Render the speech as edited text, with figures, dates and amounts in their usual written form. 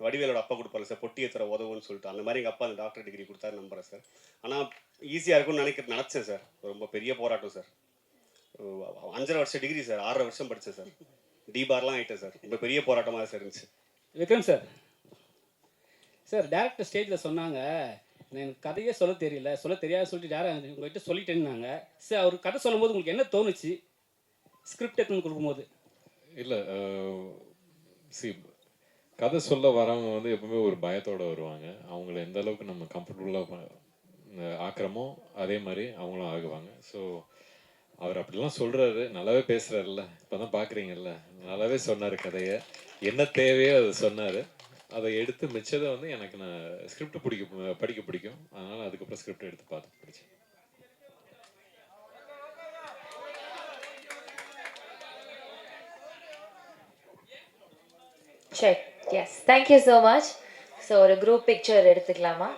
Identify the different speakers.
Speaker 1: வடிவேலோட அப்பா கொடுப்பாரு சார், பொட்டி ஏற்றுற உதவுன்னு சொல்லிட்டு, அந்த மாதிரி எங்கள் அப்பா அந்த டாக்டர் டிகிரி கொடுத்தாரு நம்புறேன் சார். ஆனால் ஈஸியாக இருக்கும்னு நினச்சேன் சார். ரொம்ப பெரிய போராட்டம் சார். 5.5 வருஷம் டிகிரி சார், 6.5 வருஷம் படித்தேன் சார். டிபார்லாம் ஆகிட்டேன் சார். ரொம்ப பெரிய போராட்டமாக சார் இருந்துச்சு.
Speaker 2: விக்ரம் சார், சார் டேரக்டர் ஸ்டேஜில் சொன்னாங்க, எனக்கு கதையே சொல்ல தெரியல, சொல்ல தெரியாது சொல்லிட்டு டேரக்டர் உங்கள்கிட்ட சொல்லிட்டேன்னாங்க. சார் அவர் கதை சொல்லும்போது உங்களுக்கு என்ன தோணுச்சு ஸ்கிரிப்ட் எடுத்துன்னு கொடுக்கும்போது?
Speaker 3: இல்லை, கதை சொல்ல வரவங்க வந்து எப்பவுமே ஒரு பயத்தோடு வருவாங்க. அவங்கள எந்த அளவுக்கு நம்ம கம்ஃபர்டபுளாக ஆக்கிறோமோ அதே மாதிரி அவங்களும் ஆகுவாங்க. ஸோ அவர் அப்படிலாம் சொல்கிறாரு, நல்லாவே பேசுகிறாருல்ல, இப்போ தான் பார்க்குறீங்கல்ல, நல்லாவே சொன்னார் கதையை, என்ன தேவையோ அதை சொன்னார். அதை எடுத்து மிச்சதை வந்து எனக்கு நான் ஸ்கிரிப்ட் படிக்க பிடிக்கும். அதனால் அதுக்கப்புறம் ஸ்கிரிப்ட் எடுத்து பார்த்து படித்தேன்.
Speaker 4: Check. Yes. Thank you so much. So, ஒரு group picture எடுத்துக்கலாமா?